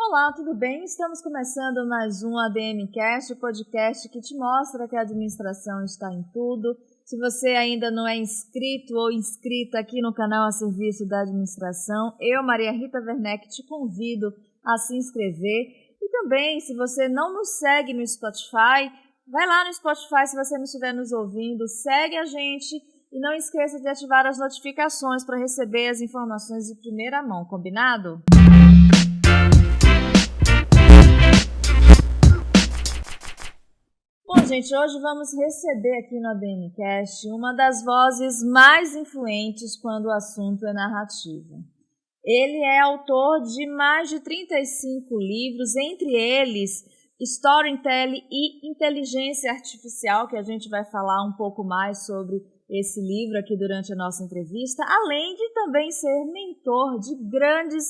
Olá, tudo bem? Estamos começando mais um ADMcast, o podcast que te mostra que a administração está em tudo. Se você ainda não é inscrito ou inscrita aqui no canal a serviço da administração, eu, Maria Rita Werneck, te convido a se inscrever. E também, se você não nos segue no Spotify, vai lá no Spotify se você não estiver nos ouvindo, segue a gente e não esqueça de ativar as notificações para receber as informações de primeira mão, combinado? Bom, gente, hoje vamos receber aqui no ADMcast uma das vozes mais influentes quando o assunto é narrativa. Ele é autor de mais de 35 livros, entre eles Storytelling e Inteligência Artificial, que a gente vai falar um pouco mais sobre esse livro aqui durante a nossa entrevista, além de também ser mentor de grandes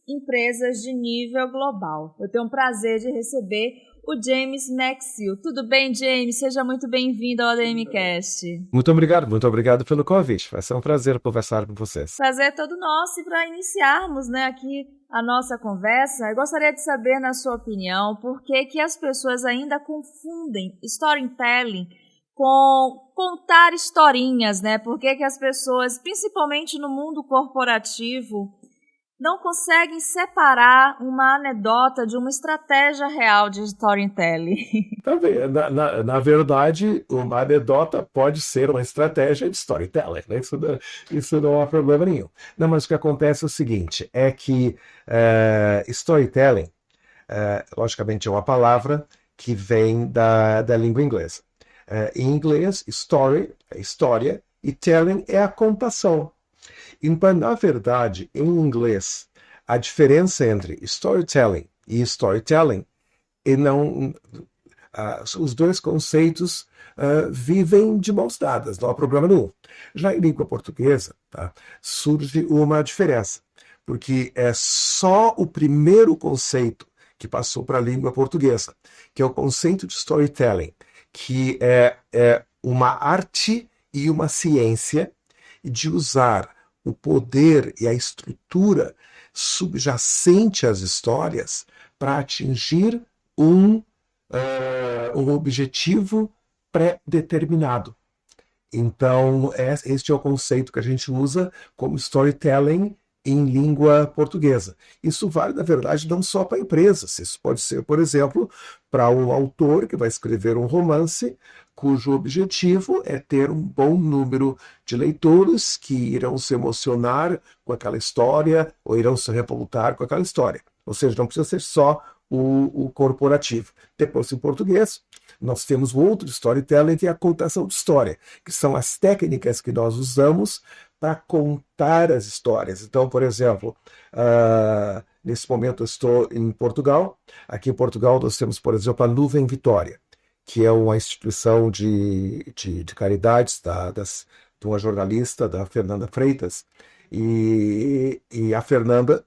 empresas de nível global. Eu tenho o prazer de receber o James Maxill. Tudo bem, James? Seja muito bem-vindo ao ADMcast. Muito obrigado pelo convite. Vai ser um prazer conversar com vocês. Prazer é todo nosso. E para iniciarmos aqui a nossa conversa, eu gostaria de saber, na sua opinião, por que as pessoas ainda confundem storytelling com contar historinhas, né? Por que as pessoas, principalmente no mundo corporativo, não conseguem separar uma anedota de uma estratégia real de storytelling? Na verdade, uma anedota pode ser uma estratégia de storytelling, né? Isso não há problema nenhum. Não, mas o que acontece é o seguinte, é que storytelling, logicamente, é uma palavra que vem da língua inglesa. Em inglês, story é história e telling é a contação. Então, na verdade, em inglês, a diferença entre storytelling e storytelling os dois conceitos vivem de mãos dadas, não há problema nenhum. Já em língua portuguesa, surge uma diferença, porque é só o primeiro conceito que passou para a língua portuguesa, que é o conceito de storytelling, que é uma arte e uma ciência de usar o poder e a estrutura subjacente às histórias para atingir um objetivo pré-determinado. Então, este é o conceito que a gente usa como storytelling em língua portuguesa. Isso vale, na verdade, não só para empresas. Isso pode ser, por exemplo, para um autor que vai escrever um romance cujo objetivo é ter um bom número de leitores que irão se emocionar com aquela história ou irão se revoltar com aquela história. Ou seja, não precisa ser só o corporativo. Depois, em português, nós temos o outro storytelling, que é a contação de história, que são as técnicas que nós usamos para contar as histórias. Então, por exemplo, nesse momento eu estou em Portugal. Aqui em Portugal nós temos, por exemplo, a Nuvem Vitória, que é uma instituição de caridades de uma jornalista, da Fernanda Freitas. E a Fernanda,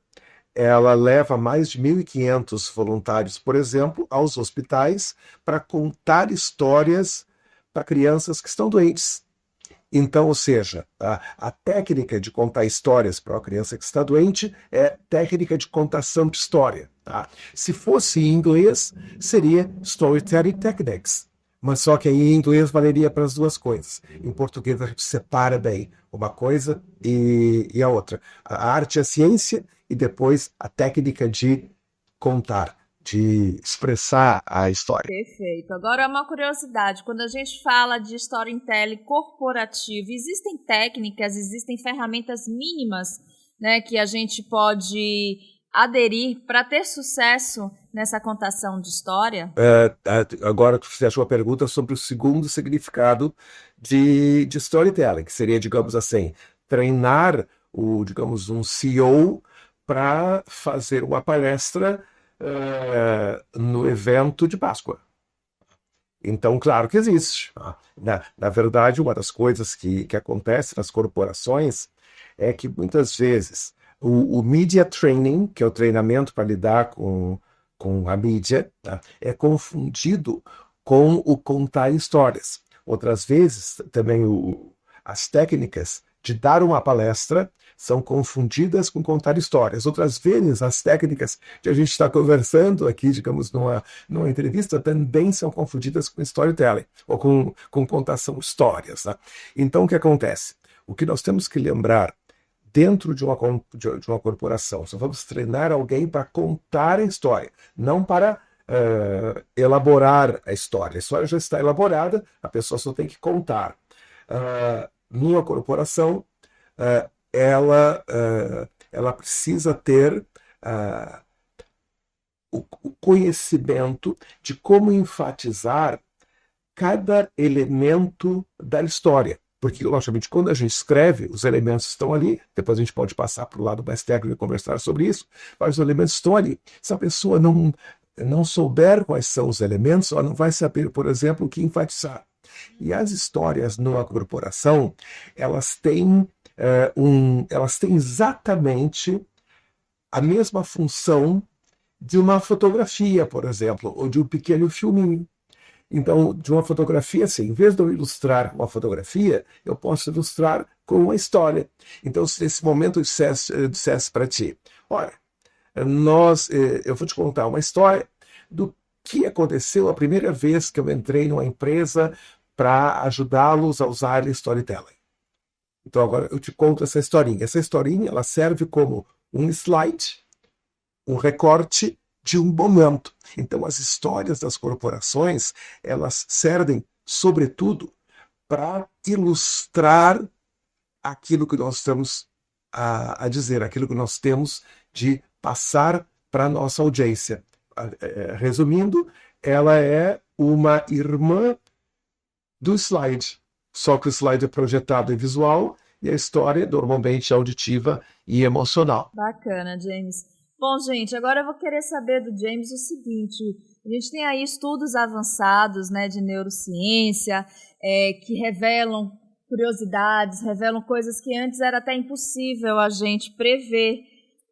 ela leva mais de 1.500 voluntários, por exemplo, aos hospitais para contar histórias para crianças que estão doentes. Então, ou seja, a técnica de contar histórias para uma criança que está doente é técnica de contação de história. Tá? Se fosse em inglês, seria Storytelling Techniques. Mas só que aí em inglês valeria para as duas coisas. Em português a gente separa bem uma coisa e a outra. A arte é a ciência e depois a técnica de contar, de expressar a história. Perfeito. Agora, uma curiosidade. Quando a gente fala de storytelling corporativo, existem técnicas, existem ferramentas mínimas, né, que a gente pode aderir para ter sucesso nessa contação de história? Agora tu fizeste uma pergunta sobre o segundo significado de storytelling, que seria, digamos assim, treinar um CEO para fazer uma palestra no evento de Páscoa. Então, claro que existe. Na verdade, uma das coisas que acontece nas corporações é que muitas vezes o media training, que é o treinamento para lidar com a mídia, é confundido com o contar histórias. Outras vezes, também as técnicas de dar uma palestra são confundidas com contar histórias. Outras vezes, as técnicas que a gente está conversando aqui, digamos, numa entrevista, também são confundidas com storytelling, ou com contação de histórias. Tá? Então, o que acontece? O que nós temos que lembrar dentro de uma corporação, só vamos treinar alguém para contar a história, não para elaborar a história. A história já está elaborada, a pessoa só tem que contar. Numa corporação, ela precisa ter o conhecimento de como enfatizar cada elemento da história. Porque, logicamente, quando a gente escreve, os elementos estão ali, depois a gente pode passar para o lado mais técnico e conversar sobre isso, mas os elementos estão ali. Se a pessoa não souber quais são os elementos, ela não vai saber, por exemplo, o que enfatizar. E as histórias numa corporação, elas têm exatamente a mesma função de uma fotografia, por exemplo, ou de um pequeno filminho. Então, de uma fotografia, assim, em vez de eu ilustrar uma fotografia, eu posso ilustrar com uma história. Então, se nesse momento eu dissesse para ti, olha, eu vou te contar uma história do que aconteceu a primeira vez que eu entrei numa empresa para ajudá-los a usar storytelling. Então, agora eu te conto essa historinha. Essa historinha, ela serve como um slide, um recorte de um momento. Então, as histórias das corporações, elas servem, sobretudo, para ilustrar aquilo que nós estamos a dizer, aquilo que nós temos de passar para a nossa audiência. Resumindo, ela é uma irmã do slide, só que o slide é projetado em visual e a história normalmente é auditiva e emocional. Bacana, James. Bom, gente, agora eu vou querer saber do James o seguinte: a gente tem aí estudos avançados, né, de neurociência, que revelam curiosidades, revelam coisas que antes era até impossível a gente prever.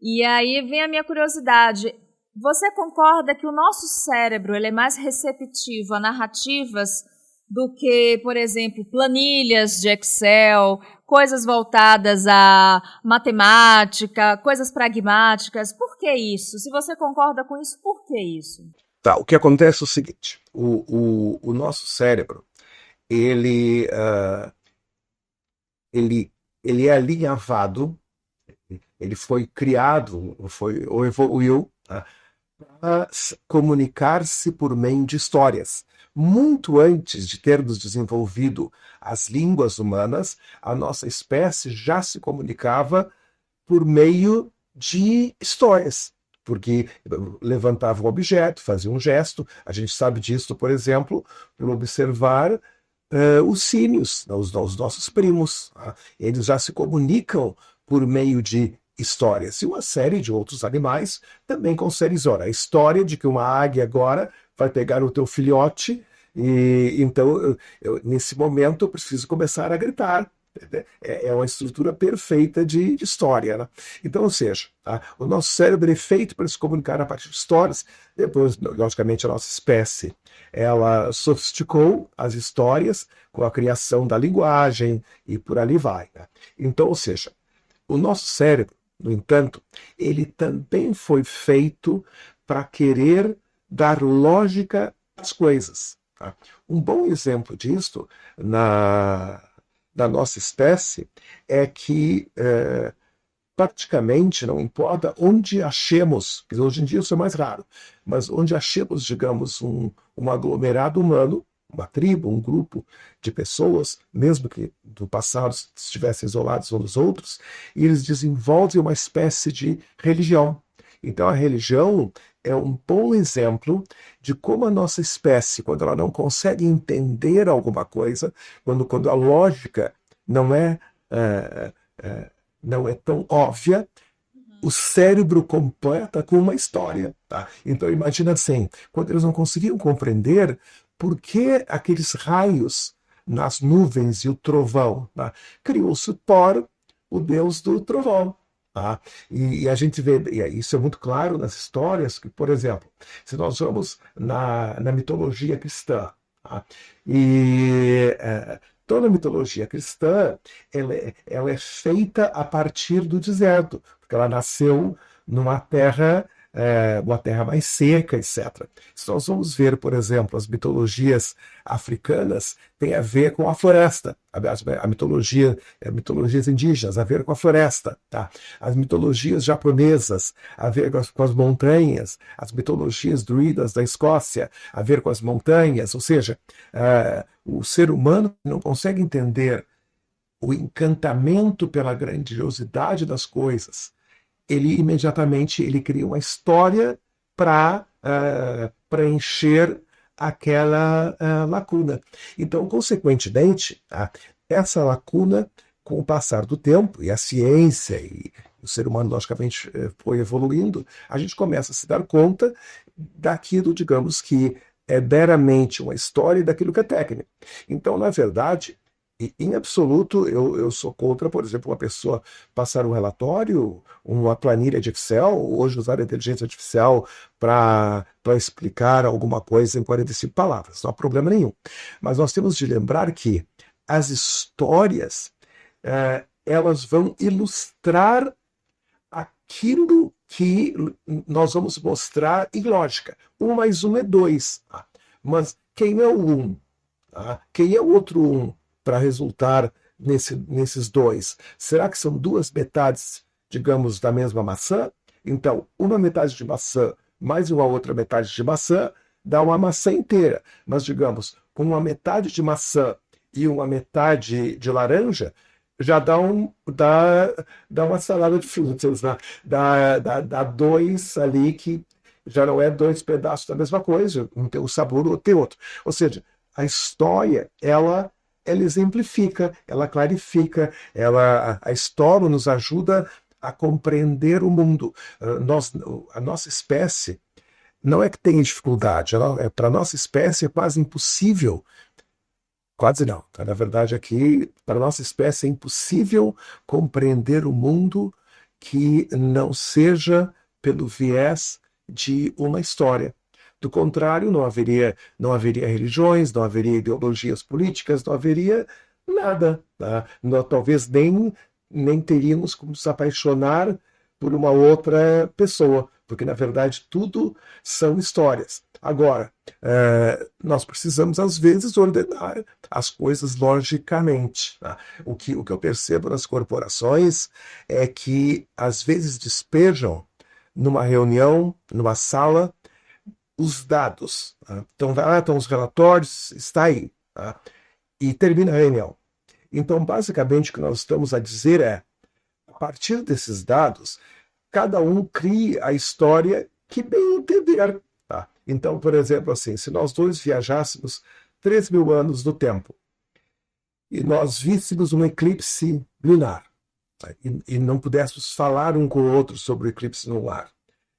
E aí vem a minha curiosidade. Você concorda que o nosso cérebro ele é mais receptivo a narrativas do que, por exemplo, planilhas de Excel, coisas voltadas à matemática, coisas pragmáticas? Por que isso? Se você concorda com isso, por que isso? Tá, o que acontece é o seguinte, o nosso cérebro, ele é alinhavado, ele foi criado, ou evoluiu, tá, para comunicar-se por meio de histórias. Muito antes de termos desenvolvido as línguas humanas, a nossa espécie já se comunicava por meio de histórias, porque levantava um objeto, fazia um gesto. A gente sabe disso, por exemplo, por observar os símios, os nossos primos. Tá? Eles já se comunicam por meio de histórias. E uma série de outros animais também conseguem história. A história de que uma águia agora vai pegar o teu filhote e então nesse momento eu preciso começar a gritar. É uma estrutura perfeita de história. Né? Então, ou seja, tá? O nosso cérebro é feito para se comunicar a partir de histórias. Depois, logicamente, a nossa espécie ela sofisticou as histórias com a criação da linguagem e por ali vai. Né? Então, ou seja, o nosso cérebro, no entanto, ele também foi feito para querer dar lógica às coisas. Tá? Um bom exemplo disso da nossa espécie é que praticamente não importa onde achemos, hoje em dia isso é mais raro, mas onde achemos, digamos, um aglomerado humano, uma tribo, um grupo de pessoas, mesmo que do passado estivessem isolados uns dos outros, e eles desenvolvem uma espécie de religião. Então a religião é um bom exemplo de como a nossa espécie, quando ela não consegue entender alguma coisa, quando a lógica não é tão óbvia, o cérebro completa com uma história. Tá? Então imagina assim, quando eles não conseguiam compreender por que aqueles raios nas nuvens e o trovão, tá? Criou-se Thor, o deus do trovão. Tá? E a gente vê, e isso é muito claro nas histórias, que, por exemplo, se nós vamos na mitologia cristã, tá? E Toda a mitologia cristã ela é feita a partir do deserto, porque ela nasceu numa terra mais seca, etc. Se nós vamos ver, por exemplo, as mitologias africanas, tem a ver com a floresta. Mitologias indígenas, a ver com a floresta. Tá? As mitologias japonesas, a ver com as montanhas. As mitologias druidas da Escócia, a ver com as montanhas. Ou seja, o ser humano não consegue entender o encantamento pela grandiosidade das coisas. Ele imediatamente cria uma história para preencher aquela lacuna. Então, consequentemente, essa lacuna, com o passar do tempo, e a ciência, e o ser humano, logicamente, foi evoluindo, a gente começa a se dar conta daquilo, digamos, que é meramente uma história e daquilo que é técnico. Então, na verdade, em absoluto, eu sou contra, por exemplo, uma pessoa passar um relatório, uma planilha de Excel, hoje usar a inteligência artificial para explicar alguma coisa em 45 palavras. Não há problema nenhum. Mas nós temos de lembrar que as histórias, elas vão ilustrar aquilo que nós vamos mostrar em lógica. 1 mais 1 é 2. Mas quem é o 1? Quem é o outro 1? Para resultar nesses dois? Será que são duas metades, digamos, da mesma maçã? Então, uma metade de maçã mais uma outra metade de maçã dá uma maçã inteira. Mas, digamos, com uma metade de maçã e uma metade de laranja, já dá uma salada de frutas. Né? Dá dois ali que já não é dois pedaços da mesma coisa, um tem um sabor, o outro tem outro. Ou seja, a história, ela exemplifica, ela clarifica, a história nos ajuda a compreender o mundo. A nossa espécie não é que tenha dificuldade, para a nossa espécie é quase impossível, quase não, tá? Na verdade aqui, para a nossa espécie é impossível compreender o mundo que não seja pelo viés de uma história. Do contrário, não haveria religiões, não haveria ideologias políticas, não haveria nada. Tá? Talvez nem teríamos como nos apaixonar por uma outra pessoa, porque, na verdade, tudo são histórias. Agora, nós precisamos, às vezes, ordenar as coisas logicamente. Tá? O que eu percebo nas corporações é que, às vezes, despejam numa reunião, numa sala, os dados. Tá? Então, vai lá, estão os relatórios, está aí. Tá? E termina a reunião. Então, basicamente, o que nós estamos a dizer é, a partir desses dados, cada um cria a história que bem entender. Tá? Então, por exemplo, assim, se nós dois viajássemos 3.000 anos no tempo e nós víssemos um eclipse lunar, tá? e não pudéssemos falar um com o outro sobre o eclipse lunar,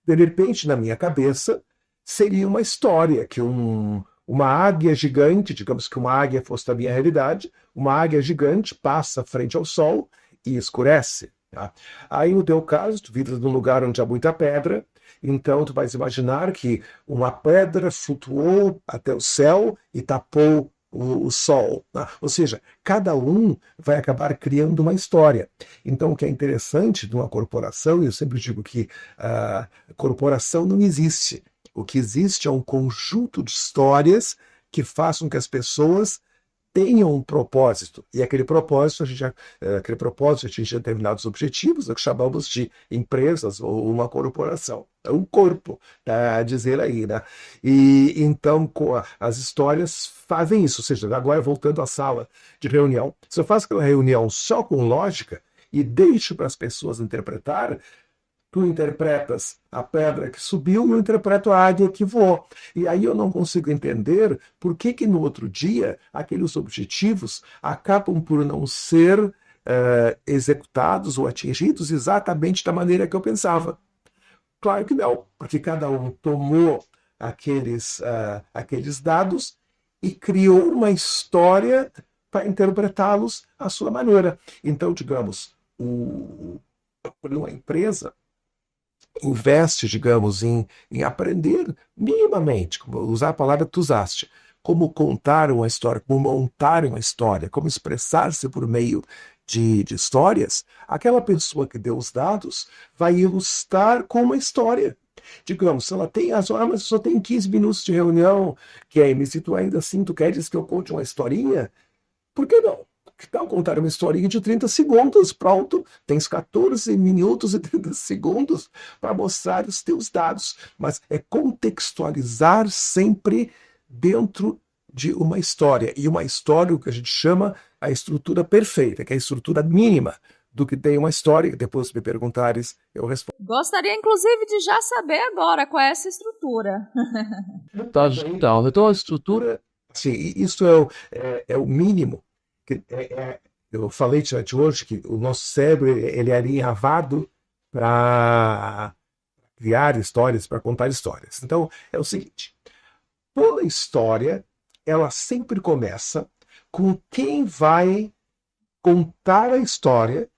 de repente, na minha cabeça, seria uma história que uma águia gigante, digamos que uma águia fosse da minha realidade, uma águia gigante passa frente ao sol e escurece. Tá? Aí, no teu caso, tu vives num lugar onde há muita pedra, então tu vais imaginar que uma pedra flutuou até o céu e tapou o sol. Tá? Ou seja, cada um vai acabar criando uma história. Então, o que é interessante de uma corporação, eu sempre digo que a corporação não existe. O que existe é um conjunto de histórias que façam que as pessoas tenham um propósito. E aquele propósito, atinge determinados objetivos, é o que chamamos de empresas ou uma corporação. É um corpo, tá, a dizer aí. Né? E então as histórias fazem isso. Ou seja, agora voltando à sala de reunião, se eu faço aquela reunião só com lógica e deixo para as pessoas interpretar, tu interpretas a pedra que subiu e eu interpreto a águia que voou. E aí eu não consigo entender por que no outro dia aqueles objetivos acabam por não ser executados ou atingidos exatamente da maneira que eu pensava. Claro que não, porque cada um tomou aqueles dados e criou uma história para interpretá-los à sua maneira. Então, digamos, uma empresa investe, digamos, em aprender minimamente, usar a palavra que tu usaste, como contar uma história, como montar uma história, como expressar-se por meio de histórias, aquela pessoa que deu os dados vai ilustrar com uma história. Digamos, se ela tem mas só tem 15 minutos de reunião, Kemi, se tu ainda assim tu queres que eu conte uma historinha, por que não? Que tal contar uma historinha de 30 segundos? Pronto, tens 14 minutos e 30 segundos para mostrar os teus dados. Mas é contextualizar sempre dentro de uma história. E uma história, o que a gente chama a estrutura perfeita, que é a estrutura mínima do que tem uma história. Depois, se me perguntares, eu respondo. Gostaria, inclusive, de já saber agora qual é essa estrutura. Então a estrutura, assim, isso é o mínimo. Eu falei te hoje que o nosso cérebro ele é alinhavado para criar histórias, para contar histórias. Então, é o seguinte, toda história, ela sempre começa com quem vai contar a história,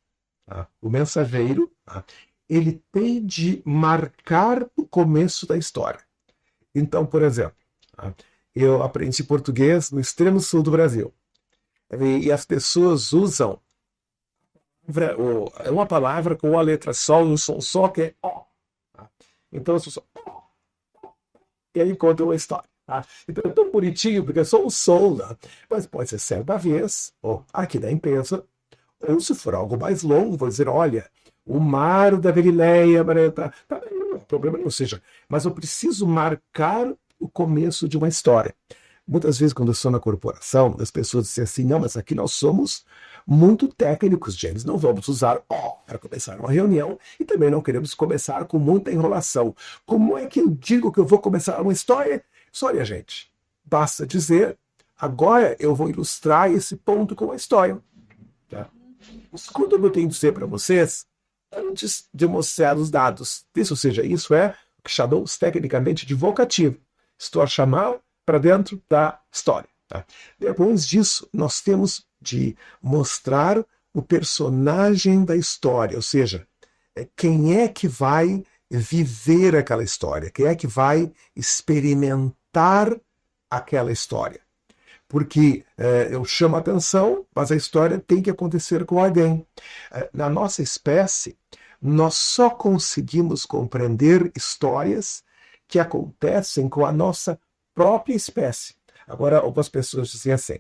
tá? O mensageiro, tá? Ele tem de marcar o começo da história. Então, por exemplo, tá? Eu aprendi português no extremo sul do Brasil. E as pessoas usam uma palavra com a letra só, um som só, que é ó. Então, as pessoas e aí conta uma história. Tá? Então, é tão bonitinho, porque é só um som, né? Mas pode ser certa vez, ou aqui da empresa, ou se for algo mais longo, vou dizer, olha, o mar da Galileia, o problema não seja, mas eu preciso marcar o começo de uma história. Muitas vezes, quando eu estou na corporação, as pessoas dizem assim, não, mas aqui nós somos muito técnicos, James, não vamos usar para começar uma reunião e também não queremos começar com muita enrolação. Como é que eu digo que eu vou começar uma história? Olha, gente, basta dizer, agora eu vou ilustrar esse ponto com a história. Tá? Escuta o que eu tenho de dizer para vocês antes de mostrar os dados. Ou seja, isso é o que chamamos tecnicamente de vocativo. Estou a chamar para dentro da história. Tá? Depois disso, nós temos de mostrar o personagem da história, ou seja, quem é que vai viver aquela história, quem é que vai experimentar aquela história. Porque eu chamo a atenção, mas a história tem que acontecer com alguém. Na nossa espécie, nós só conseguimos compreender histórias que acontecem com a nossa própria espécie. Agora, algumas pessoas dizem assim,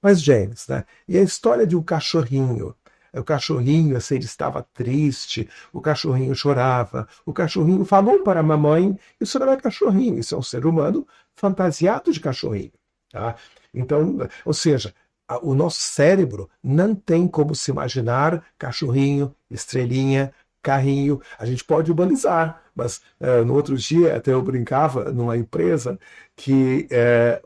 mas James, né? E a história de um cachorrinho? O cachorrinho, assim, ele estava triste, o cachorrinho chorava, o cachorrinho falou para a mamãe, isso não é cachorrinho, isso é um ser humano fantasiado de cachorrinho. Tá? Então, ou seja, o nosso cérebro não tem como se imaginar cachorrinho, estrelinha, carrinho. A gente pode humanizar, mas no outro dia até eu brincava numa empresa que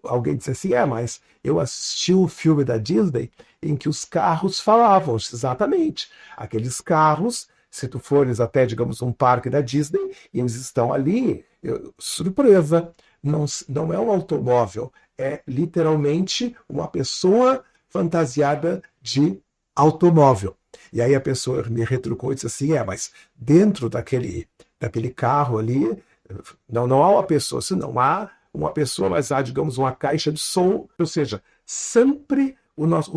alguém disse assim, mas eu assisti um filme da Disney em que os carros falavam, exatamente. Aqueles carros, se tu fores até, digamos, um parque da Disney, e eles estão ali, surpresa, não é um automóvel, é literalmente uma pessoa fantasiada de automóvel. E aí a pessoa me retrucou e disse assim, mas dentro daquele carro ali, não há uma pessoa, senão há uma pessoa, mas há, digamos, uma caixa de som, ou seja, sempre o nosso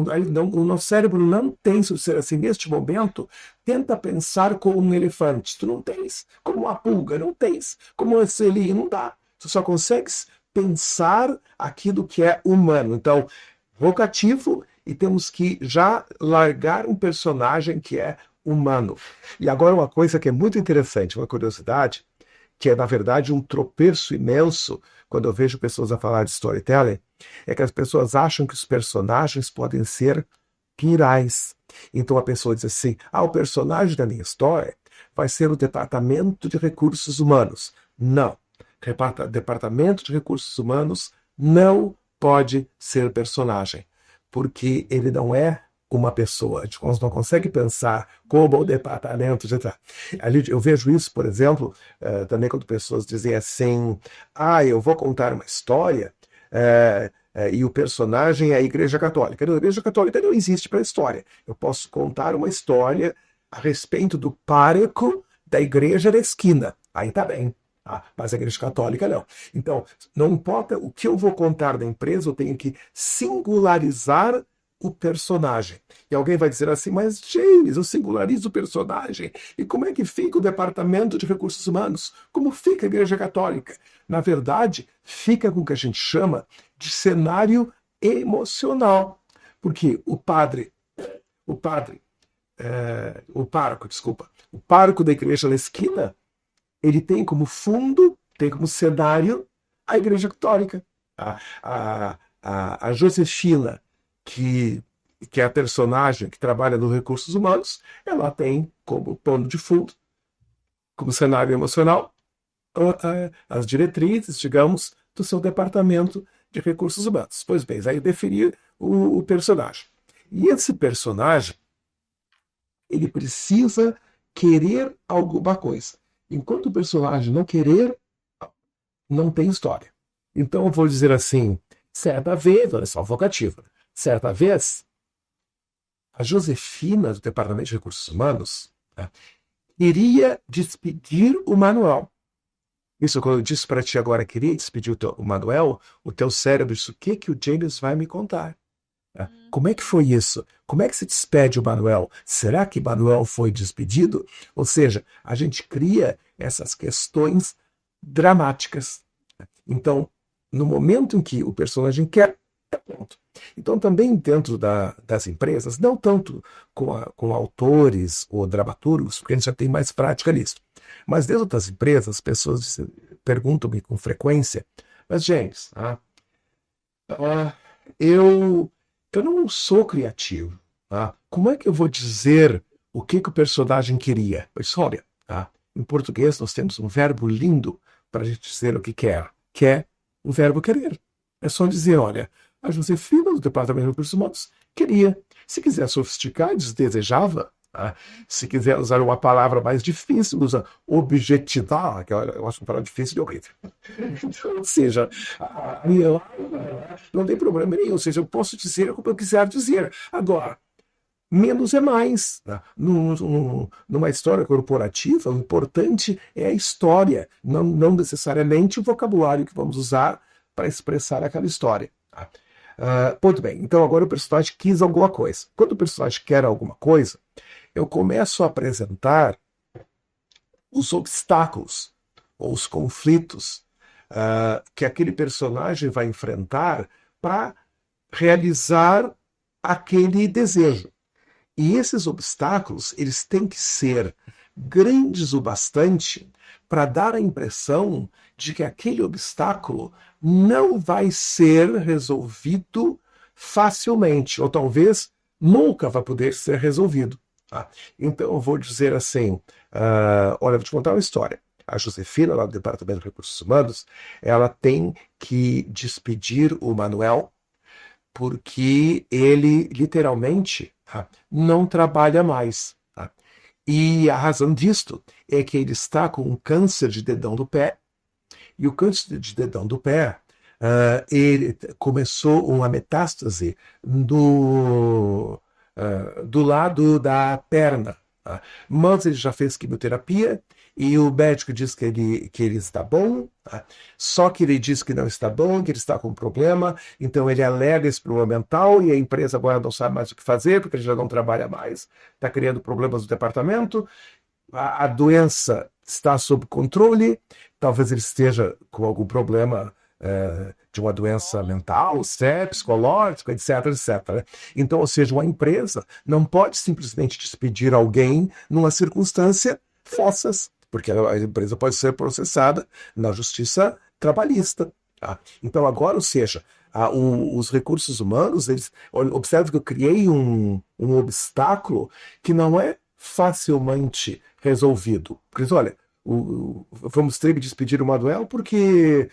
cérebro não tem, assim, neste momento, tenta pensar como um elefante, tu não tens, como uma pulga, não tens, como uma estrelinha, não dá, tu só consegues pensar aquilo que é humano. Então, vocativo, e temos que já largar um personagem que é humano. E agora uma coisa que é muito interessante, uma curiosidade, que é, na verdade, um tropeço imenso, quando eu vejo pessoas a falar de storytelling, é que as pessoas acham que os personagens podem ser pirais. Então a pessoa diz assim, o personagem da minha história vai ser o Departamento de Recursos Humanos. Não. Departamento de Recursos Humanos não pode ser personagem, porque ele não é uma pessoa. A gente não consegue pensar como o departamento de... Eu vejo isso, por exemplo, também quando pessoas dizem assim, eu vou contar uma história e o personagem é a Igreja Católica. A Igreja Católica não existe para a história. Eu posso contar uma história a respeito do pároco da igreja da esquina. Aí tá bem. Mas a Igreja Católica não. Então, não importa o que eu vou contar da empresa, eu tenho que singularizar o personagem. E alguém vai dizer assim, mas James, eu singularizo o personagem. E como é que fica o Departamento de Recursos Humanos? Como fica a Igreja Católica? Na verdade, fica com o que a gente chama de cenário emocional. Porque o pároco da Igreja da Esquina, ele tem como fundo, tem como cenário a Igreja Católica. A Josefina, que é a personagem que trabalha nos recursos humanos, ela tem como pano de fundo, como cenário emocional, as diretrizes, digamos, do seu departamento de recursos humanos. Pois bem, aí definir o personagem. E esse personagem, ele precisa querer alguma coisa. Enquanto o personagem não querer, não tem história. Então eu vou dizer assim, certa vez, olha só, vocativa, certa vez, a Josefina, do Departamento de Recursos Humanos, queria despedir o Manuel. Isso, quando eu disse para ti agora, queria despedir o Manuel, o teu cérebro disse, o que o James vai me contar? Como é que foi isso? Como é que se despede o Manuel? Será que Manuel foi despedido? Ou seja, a gente cria essas questões dramáticas. Então, no momento em que o personagem quer, é pronto. Então, também dentro das empresas, não tanto com autores ou dramaturgos, porque a gente já tem mais prática nisso, mas dentro das empresas, as pessoas perguntam-me com frequência, mas, James, eu não sou criativo. Como é que eu vou dizer o que o personagem queria? Pois olha, em português nós temos um verbo lindo para a gente dizer o que quer. Que é o verbo querer. É só dizer, olha, a Josefina, do Departamento de Recursos Humanos, queria. Se quiser sofisticar, diz desejava. Se quiser usar uma palavra mais difícil, usa objetivar, que eu acho uma palavra difícil e horrível. Ou seja, não tem problema nenhum. Ou seja, eu posso dizer como eu quiser dizer. Agora, menos é mais. Numa história corporativa, o importante é a história, não necessariamente o vocabulário que vamos usar para expressar aquela história. Muito bem, então agora o personagem quis alguma coisa. Quando o personagem quer alguma coisa, eu começo a apresentar os obstáculos ou os conflitos que aquele personagem vai enfrentar para realizar aquele desejo. E esses obstáculos, eles têm que ser grandes o bastante para dar a impressão de que aquele obstáculo não vai ser resolvido facilmente, ou talvez nunca vai poder ser resolvido. Então eu vou dizer assim, olha, vou te contar uma história. A Josefina, lá do Departamento de Recursos Humanos, ela tem que despedir o Manuel porque ele, literalmente, não trabalha mais. E a razão disto é que ele está com um câncer de dedão do pé, e o câncer de dedão do pé, ele começou uma metástase do lado da perna. Mas ele já fez quimioterapia e o médico diz que ele está bom, só que ele diz que não está bom, que ele está com problema, então ele alega esse problema mental e a empresa agora não sabe mais o que fazer porque ele já não trabalha mais, está criando problemas no departamento, a doença está sob controle, talvez ele esteja com algum problema de uma doença mental, psicológica, etc, etc. Então, ou seja, uma empresa não pode simplesmente despedir alguém numa circunstância fossas, porque a empresa pode ser processada na justiça trabalhista. Então, agora, ou seja, os recursos humanos, eles observam que eu criei um obstáculo que não é facilmente resolvido. Porque, olha, vamos ter que despedir o Manuel porque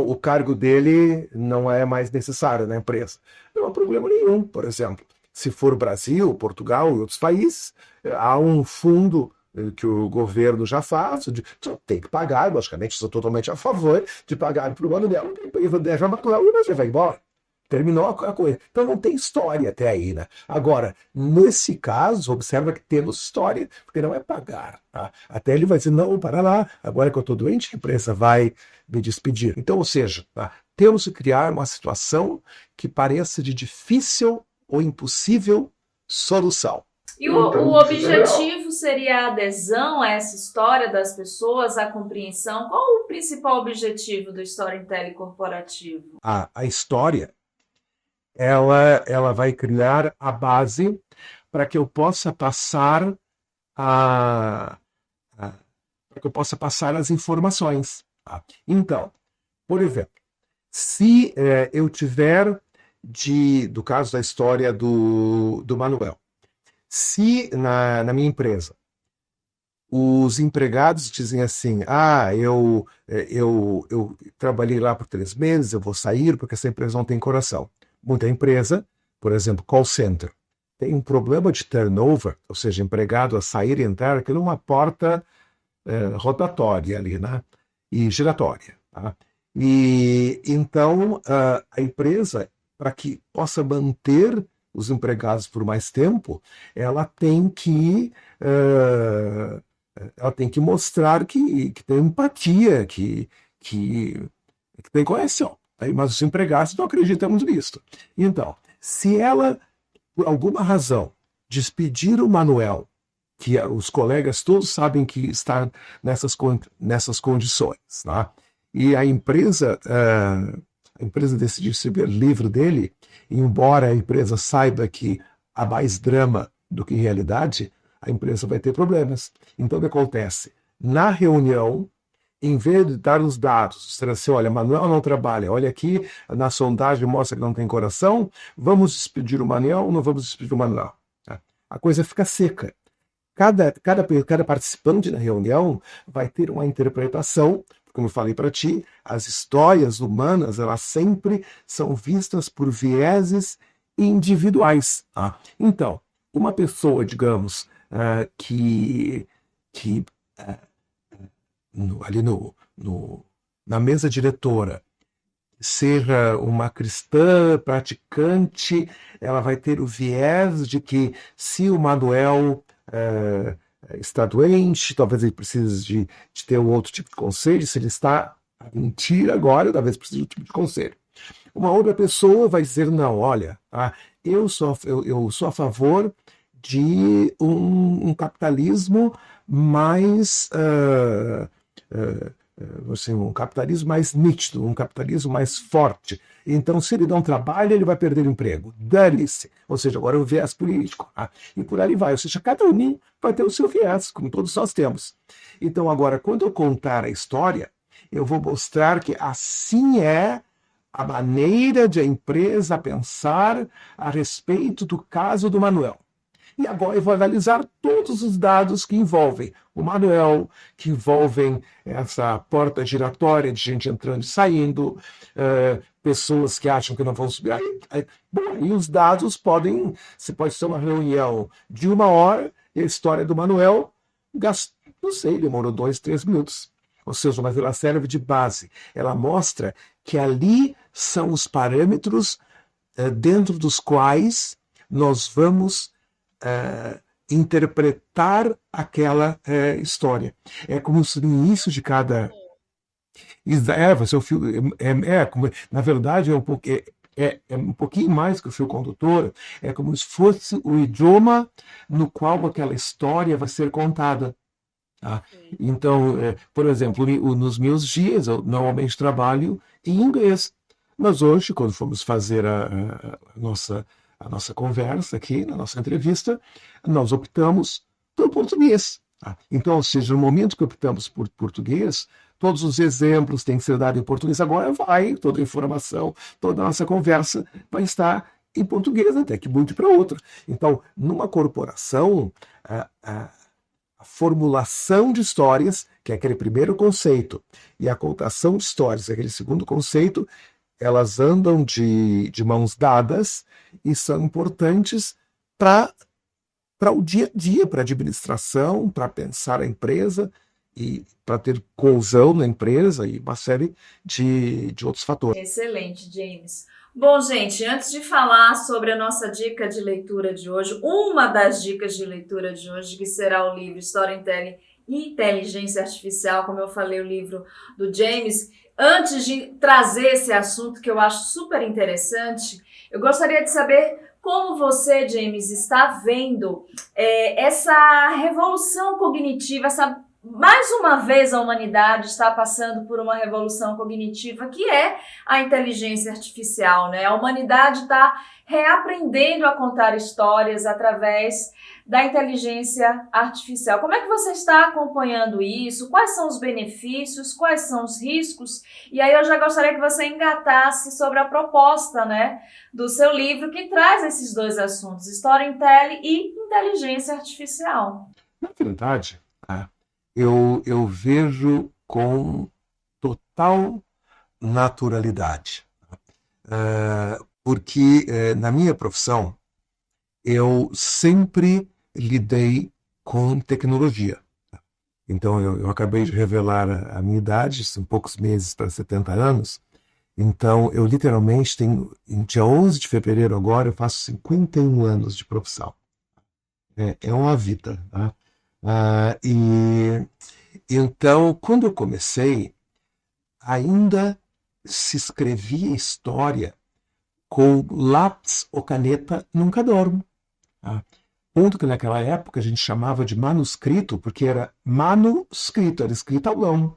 o cargo dele não é mais necessário na empresa. Não há problema nenhum, por exemplo. Se for Brasil, Portugal e outros países, há um fundo que o governo já faz, tem que pagar, logicamente, sou totalmente a favor de pagar para o Manuel, e vai embora. Terminou a coisa. Então não tem história até aí, né? Agora, nesse caso, observa que temos história, porque não é pagar. Tá? Até ele vai dizer, não, para lá, agora que eu estou doente, a empresa vai me despedir. Então, ou seja, tá? Temos que criar uma situação que pareça de difícil ou impossível solução. E o objetivo seria a adesão a essa história das pessoas, a compreensão? Qual o principal objetivo do storytelling corporativo? A história, ela vai criar a base para que eu possa passar para que eu possa passar as informações. Tá? Então, por exemplo, se eu tiver do caso da história do Manuel, se na minha empresa os empregados dizem assim, eu trabalhei lá por 3 meses, eu vou sair porque essa empresa não tem coração. Muita empresa, por exemplo, call center, tem um problema de turnover, ou seja, empregado a sair e entrar, aquilo é uma porta rotatória ali, né? E giratória. Tá? E então a empresa, para que possa manter os empregados por mais tempo, ela tem que mostrar que tem empatia, que tem coerção. Mas os empregados não acreditam nisso. Então, se ela, por alguma razão, despedir o Manuel, que os colegas todos sabem que está nessas condições, tá? E a empresa decidir distribuir o livro dele, e embora a empresa saiba que há mais drama do que realidade, a empresa vai ter problemas. Então, o que acontece? Na reunião, em vez de dar os dados, dizer assim, olha, Manuel não trabalha, olha aqui, na sondagem mostra que não tem coração, vamos despedir o Manuel ou não vamos despedir o Manuel? A coisa fica seca. Cada participante na reunião vai ter uma interpretação, como eu falei para ti, as histórias humanas, elas sempre são vistas por vieses individuais. Tá? Então, uma pessoa, digamos, ali na mesa diretora, seja uma cristã praticante, ela vai ter o viés de que se o Manuel está doente, talvez ele precise de ter um outro tipo de conselho, se ele está a mentir agora, talvez precise de outro tipo de conselho. Uma outra pessoa vai dizer, não, olha, eu sou a favor de um capitalismo mais um capitalismo mais nítido, um capitalismo mais forte. Então, se ele não trabalha, ele vai perder o emprego. Dane-se. Ou seja, agora é o viés político. E por aí vai. Ou seja, cada um vai ter o seu viés, como todos nós temos. Então, agora, quando eu contar a história, eu vou mostrar que assim é a maneira de a empresa pensar a respeito do caso do Manuel. E agora eu vou analisar todos os dados que envolvem o Manuel, que envolvem essa porta giratória de gente entrando e saindo, pessoas que acham que não vão subir. Bom, e os dados você pode ser uma reunião de 1 hora, e a história do Manuel, não sei, demorou 2, 3 minutos. Ou seja, mas ela serve de base. Ela mostra que ali são os parâmetros dentro dos quais nós vamos interpretar aquela história. É como se no início de cada... na verdade, é um pouquinho mais que o fio condutor, é como se fosse o idioma no qual aquela história vai ser contada. Tá? Então, por exemplo, nos meus dias, eu normalmente trabalho em inglês, mas hoje, quando fomos fazer a nossa conversa aqui, na nossa entrevista, nós optamos por português. Tá? Então, ou seja, no momento que optamos por português, todos os exemplos têm que ser dados em português. Agora toda a informação, toda a nossa conversa vai estar em português, até que mude para outra. Então, numa corporação, a formulação de histórias, que é aquele primeiro conceito, e a contação de histórias, aquele segundo conceito, elas andam de mãos dadas e são importantes para o dia a dia, para a administração, para pensar a empresa e para ter coesão na empresa e uma série de outros fatores. Excelente, James. Bom, gente, antes de falar sobre a nossa dica de leitura de hoje, uma das dicas de leitura de hoje, que será o livro Storytelling e Inteligência Artificial, como eu falei, o livro do James, antes de trazer esse assunto que eu acho super interessante, eu gostaria de saber como você, James, está vendo essa revolução cognitiva, mais uma vez a humanidade está passando por uma revolução cognitiva que é a inteligência artificial, né? A humanidade está reaprendendo a contar histórias através da inteligência artificial. Como é que você está acompanhando isso? Quais são os benefícios? Quais são os riscos? E aí eu já gostaria que você engatasse sobre a proposta, né, do seu livro que traz esses dois assuntos, Storytelling e inteligência artificial. Na verdade, eu vejo com total naturalidade, porque na minha profissão eu sempre lidei com tecnologia. Então eu acabei de revelar a minha idade, são poucos meses para 70 anos, então eu literalmente tenho, em dia 11 de fevereiro agora, eu faço 51 anos de profissão. É uma vida, tá? E então, quando eu comecei, ainda se escrevia história com lápis ou caneta num caderno. Tá? Ponto que naquela época a gente chamava de manuscrito, porque era manuscrito, era escrito à mão.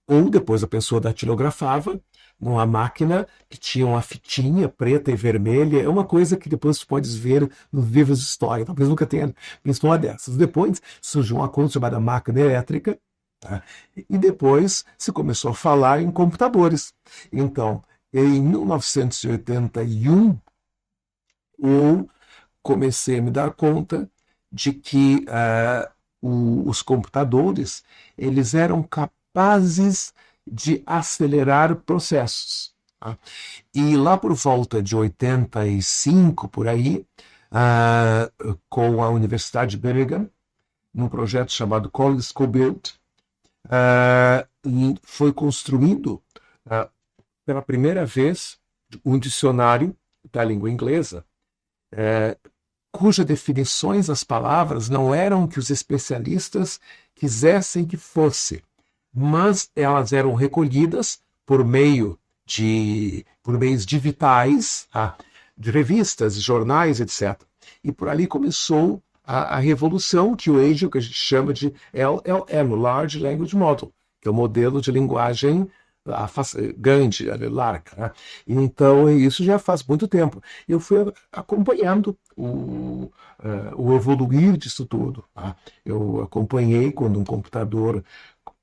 Ou depois a pessoa datilografava numa máquina que tinha uma fitinha preta e vermelha. É uma coisa que depois você pode ver nos livros de história. Talvez nunca tenha visto uma dessas. Depois surgiu uma coisa chamada máquina elétrica, tá? E depois se começou a falar em computadores. Então, em 1981, eu comecei a me dar conta de que os computadores eles eram capazes de acelerar processos. Tá? E lá por volta de 85, por aí, com a Universidade de Birmingham, num projeto chamado College CoBuild, foi construído pela primeira vez um dicionário da língua inglesa, cujas definições das palavras não eram que os especialistas quisessem que fosse, mas elas eram recolhidas por meios digitais, de revistas, de jornais, etc. E por ali começou a revolução que hoje que a gente chama de LLM, Large Language Model, que é o modelo de linguagem grande, larga. Né? Então, isso já faz muito tempo. Eu fui acompanhando o evoluir disso tudo. Tá? Eu acompanhei quando um computador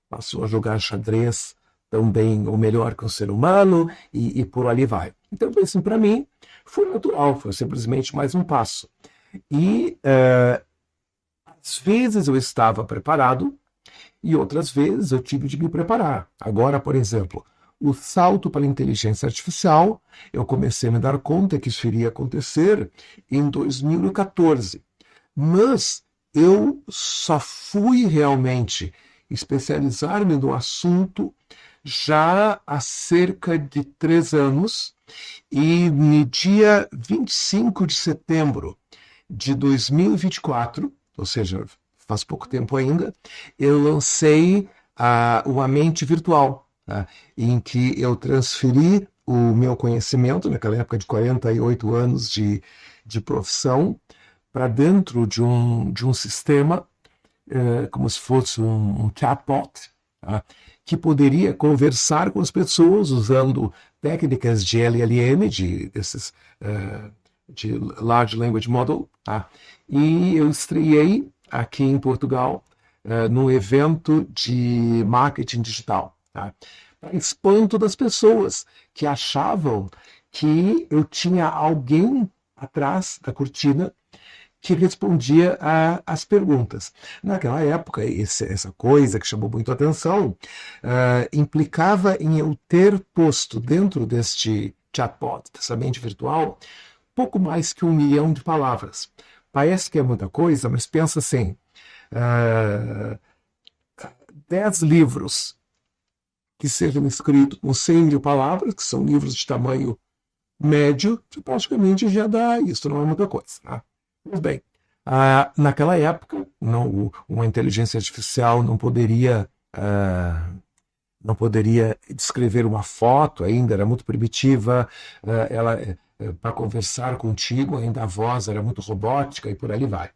passou a jogar xadrez tão bem ou melhor que um ser humano e por ali vai. Então, assim, para mim, foi natural, foi simplesmente mais um passo. E às vezes eu estava preparado e outras vezes eu tive de me preparar. Agora, por exemplo, o salto para a inteligência artificial, eu comecei a me dar conta que isso iria acontecer em 2014. Mas eu só fui realmente especializar-me no assunto já há cerca de 3 anos e no dia 25 de setembro de 2024, ou seja, faz pouco tempo ainda, eu lancei uma mente virtual, tá? Em que eu transferi o meu conhecimento, naquela época de 48 anos de profissão, para dentro de um sistema, como se fosse um chatbot, tá? Que poderia conversar com as pessoas usando técnicas de LLM, de Large Language Model, tá? E eu estreiei aqui em Portugal num evento de marketing digital, tá? Para espanto das pessoas que achavam que eu tinha alguém atrás da cortina que respondia às perguntas. Naquela época, essa coisa que chamou muito a atenção implicava em eu ter posto dentro deste chatbot, dessa mente virtual, pouco mais que 1 milhão de palavras. Parece que é muita coisa, mas pensa assim, 10 livros que sejam escritos com 100 mil palavras, que são livros de tamanho médio, praticamente já dá isso, não é muita coisa. Tá? Mas bem, naquela época, uma inteligência artificial não poderia descrever uma foto ainda, era muito primitiva, para conversar contigo, ainda a voz era muito robótica e por ali vai.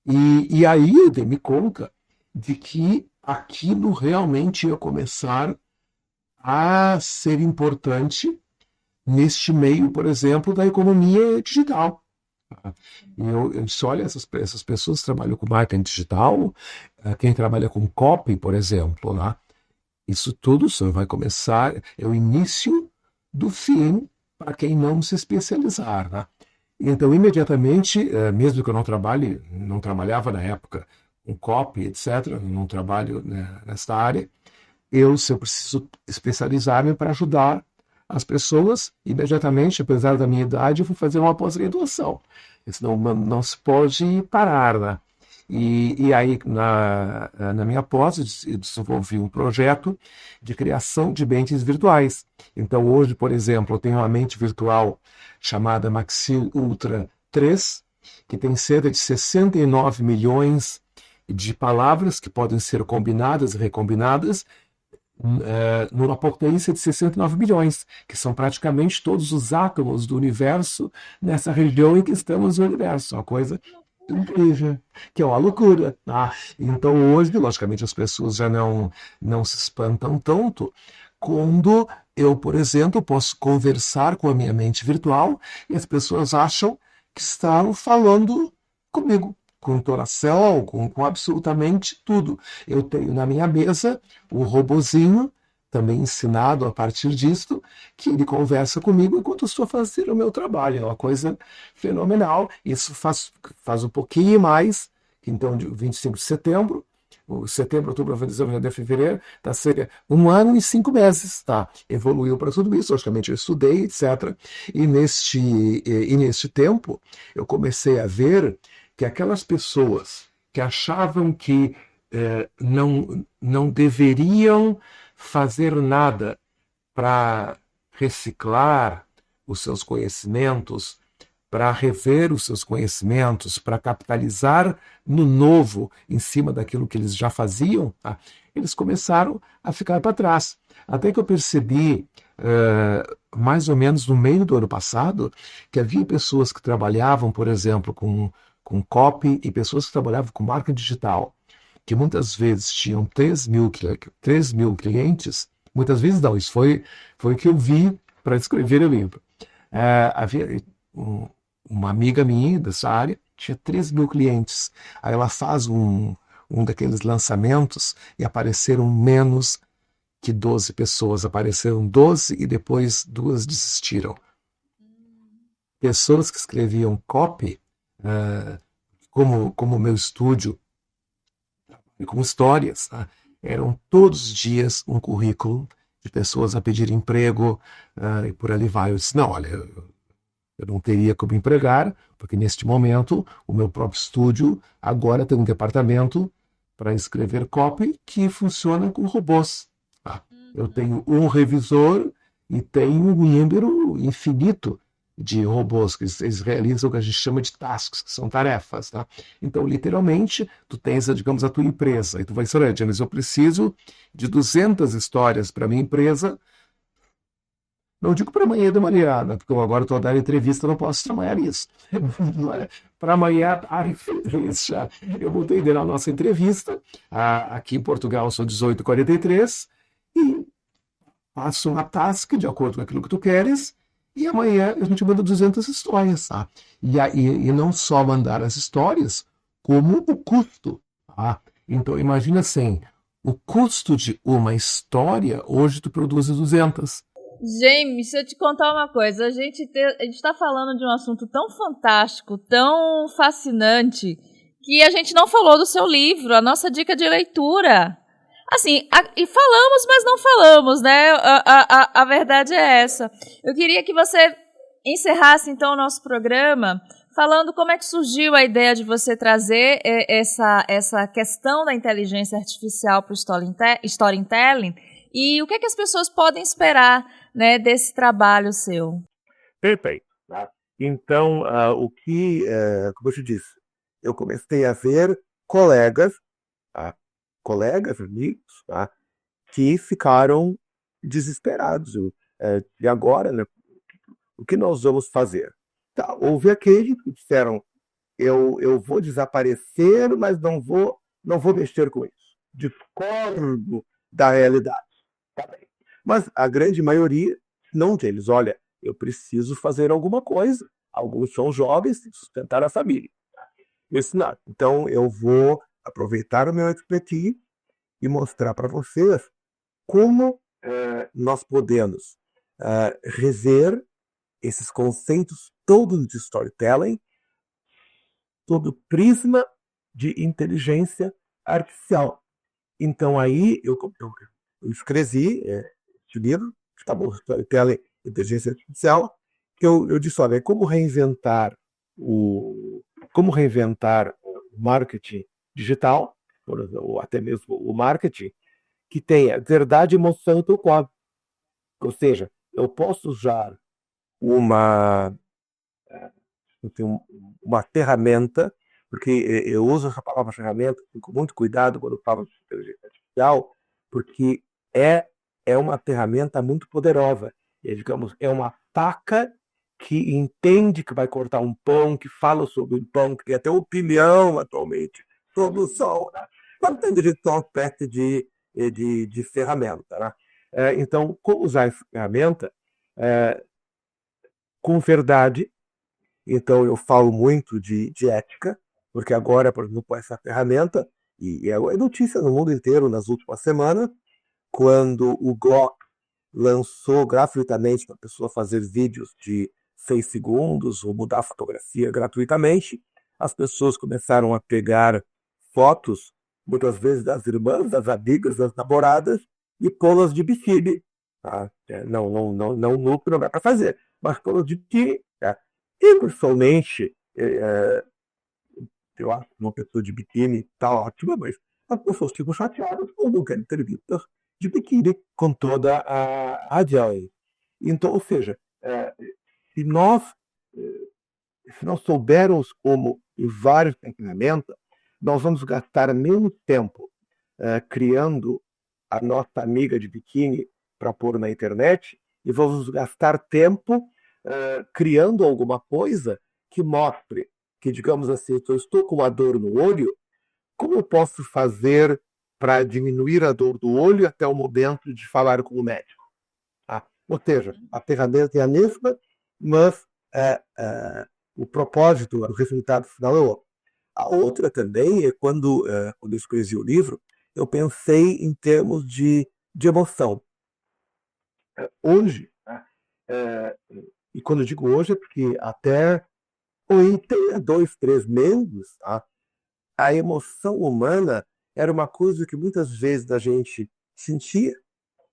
E aí eu dei-me conta de que aquilo realmente ia começar a ser importante neste meio, por exemplo, da economia digital. Eu disse, olha, essas pessoas que trabalham com marketing digital, quem trabalha com copy, por exemplo, né? Isso tudo só vai começar, é o início do fim para quem não se especializar. Né? Então, imediatamente, mesmo que eu não trabalhava na época com copy, etc., não trabalho, né, nesta área, se eu preciso especializar-me para ajudar as pessoas, imediatamente, apesar da minha idade, eu vou fazer uma pós-graduação. Senão não se pode parar. Né? E aí, na minha pós, eu desenvolvi um projeto de criação de mentes virtuais. Então, hoje, por exemplo, eu tenho uma mente virtual chamada Maxil Ultra 3, que tem cerca de 69 milhões de palavras que podem ser combinadas e recombinadas numa potência de 69 bilhões, que são praticamente todos os átomos do universo nessa região em que estamos no universo. Uma coisa incrível, que é uma loucura. Então hoje, logicamente, as pessoas já não se espantam tanto quando eu, por exemplo, posso conversar com a minha mente virtual e as pessoas acham que estão falando comigo, com entonação, com absolutamente tudo. Eu tenho na minha mesa o robozinho, também ensinado a partir disso, que ele conversa comigo enquanto eu estou fazendo o meu trabalho. É uma coisa fenomenal. Isso faz um pouquinho mais, então, de 25 de setembro, setembro, outubro, novembro, dezembro, janeiro, fevereiro, tá, seria 1 ano e 5 meses, tá? Evoluiu para tudo isso, logicamente eu estudei, etc. E neste tempo, eu comecei a ver que aquelas pessoas que achavam que não deveriam fazer nada para reciclar os seus conhecimentos, para rever os seus conhecimentos, para capitalizar no novo em cima daquilo que eles já faziam, tá? Eles começaram a ficar para trás. Até que eu percebi, mais ou menos no meio do ano passado, que havia pessoas que trabalhavam, por exemplo, com copy e pessoas que trabalhavam com marketing digital, que muitas vezes tinham 3 mil clientes, muitas vezes não, isso foi o que eu vi para escrever o livro. Havia uma amiga minha dessa área, tinha 3 mil clientes. Aí ela faz um daqueles lançamentos e apareceram menos que 12 pessoas. Apareceram 12 e depois 2 desistiram. Pessoas que escreviam copy, como o meu estúdio, com histórias, tá? Eram todos os dias um currículo de pessoas a pedir emprego e por ali vai. Eu disse, não, olha, eu não teria como empregar, porque neste momento o meu próprio estúdio agora tem um departamento para escrever copy que funciona com robôs. Tá? Eu tenho um revisor e tenho um número infinito de robôs que eles realizam o que a gente chama de tasks, que são tarefas. Tá? Então, literalmente, tu tens, digamos, a tua empresa e tu vai dizer, Janis, eu preciso de 200 histórias para minha empresa. Não digo para amanhã de manhã, porque eu agora estou a dar entrevista, não posso trabalhar nisso. Para amanhã, já. Eu botei na nossa entrevista, aqui em Portugal são 18h43, e faço uma task de acordo com aquilo que tu queres, e amanhã a gente manda 200 histórias. Tá? E não só mandar as histórias, como o custo. Tá? Então, imagina assim, o custo de uma história, hoje tu produz 200. James, se eu te contar uma coisa, a gente está falando de um assunto tão fantástico, tão fascinante, que a gente não falou do seu livro, a nossa dica de leitura. Assim, e falamos, mas não falamos, né? A verdade é essa. Eu queria que você encerrasse, então, o nosso programa falando como é que surgiu a ideia de você trazer essa questão da inteligência artificial para o storytelling e o que é que as pessoas podem esperar, né, desse trabalho seu. Perfeito. Tá? Então, como eu te disse, eu comecei a ver colegas, tá? Colegas, amigos, tá? Que ficaram desesperados. E agora, né, o que nós vamos fazer? Tá, houve aqueles que disseram, eu vou desaparecer, mas não vou mexer com isso. Discordo da realidade. Tá bem. Mas a grande maioria, não deles, olha, eu preciso fazer alguma coisa. Alguns são jovens, sustentar a família. Ensinar. Então, eu vou aproveitar o meu expertise e mostrar para vocês como nós podemos rever esses conceitos todos de storytelling sob o prisma de inteligência artificial. Então, aí eu escrevi esse livro, que está bom, Storytelling e Inteligência Artificial, que eu disse, olha, como reinventar o marketing digital, ou até mesmo o marketing, que tenha verdade, emoção e propósito. Ou seja, eu posso usar uma ferramenta, porque eu uso essa palavra ferramenta com muito cuidado quando eu falo de inteligência artificial, porque é uma ferramenta muito poderosa. Digamos, é uma faca que entende que vai cortar um pão, que fala sobre um pão, que tem até opinião atualmente sobre o sol. Né? Mas tem direito a uma espécie de ferramenta. Né? Então, como usar essa ferramenta com verdade. Então, eu falo muito de ética, porque agora, por exemplo, essa ferramenta, e é notícia no mundo inteiro nas últimas semanas, quando o Grok lançou gratuitamente para a pessoa fazer vídeos de 6 segundos ou mudar a fotografia gratuitamente, as pessoas começaram a pegar fotos, muitas vezes das irmãs, das amigas, das namoradas, e pô-las de biquíni. Tá? Não nu, não dá para fazer, mas pô-las de biquíni. Tá? E, pessoalmente, eu acho que uma pessoa de biquíni está ótima, mas as pessoas ficam chateadas quando não querem ter vistas de biquíni com toda a agility. Então, ou seja, se nós soubermos como usar essa ferramenta, nós vamos gastar menos tempo criando a nossa amiga de biquíni para pôr na internet e vamos gastar tempo criando alguma coisa que mostre que, digamos assim, se eu estou com uma dor no olho, como eu posso fazer para diminuir a dor do olho até o momento de falar com o médico? Ou seja, a ferramenta é a mesma, mas o propósito, o resultado final é outro. A outra também é quando eu escrevi o livro, eu pensei em termos de emoção. Hoje, e quando eu digo hoje é porque até 2, 3 meses, a emoção humana era uma coisa que muitas vezes a gente sentia,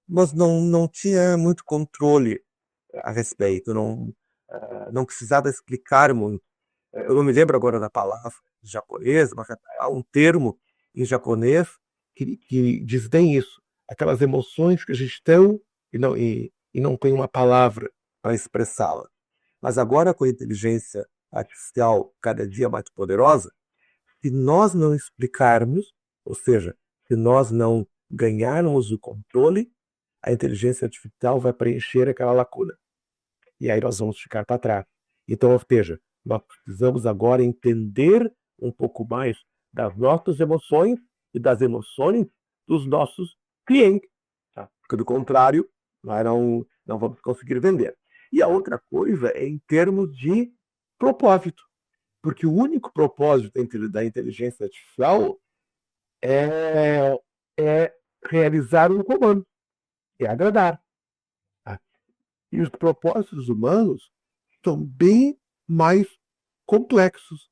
mas não tinha muito controle a respeito, não precisava explicar muito. Eu não me lembro agora da palavra japonesa, mas há um termo em japonês que diz bem isso. Aquelas emoções que a gente tem e não tem uma palavra para expressá-la. Mas agora, com a inteligência artificial cada dia mais poderosa, se nós não explicarmos, ou seja, se nós não ganharmos o controle, a inteligência artificial vai preencher aquela lacuna. E aí nós vamos ficar para trás. Então, ou seja, nós precisamos agora entender um pouco mais das nossas emoções e das emoções dos nossos clientes. Tá? Porque, do contrário, nós não vamos conseguir vender. E a outra coisa é em termos de propósito. Porque o único propósito da inteligência artificial é realizar um comando, é agradar. Tá? E os propósitos humanos são bem mais complexos.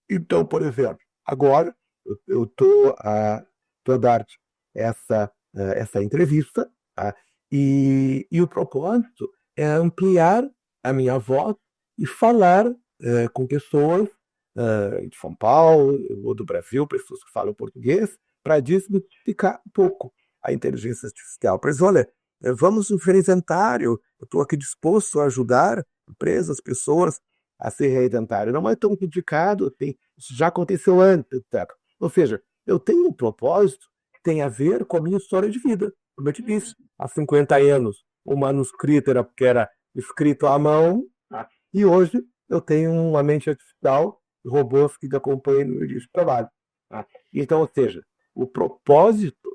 Então, por exemplo, agora eu estou a dar essa entrevista, tá? E o propósito é ampliar a minha voz e falar com pessoas de São Paulo ou do Brasil, pessoas que falam português, para desmistificar um pouco a inteligência artificial. Para dizer, olha, vamos no reinventário, eu estou aqui disposto a ajudar empresas, pessoas a se reinventarem. Não é tão complicado, isso já aconteceu antes, etc. Ou seja, eu tenho um propósito que tem a ver com a minha história de vida. Como eu te disse, há 50 anos o manuscrito era escrito à mão, e hoje eu tenho uma mente artificial, robôs que me acompanham no meu dia de trabalho. Então, ou seja, o propósito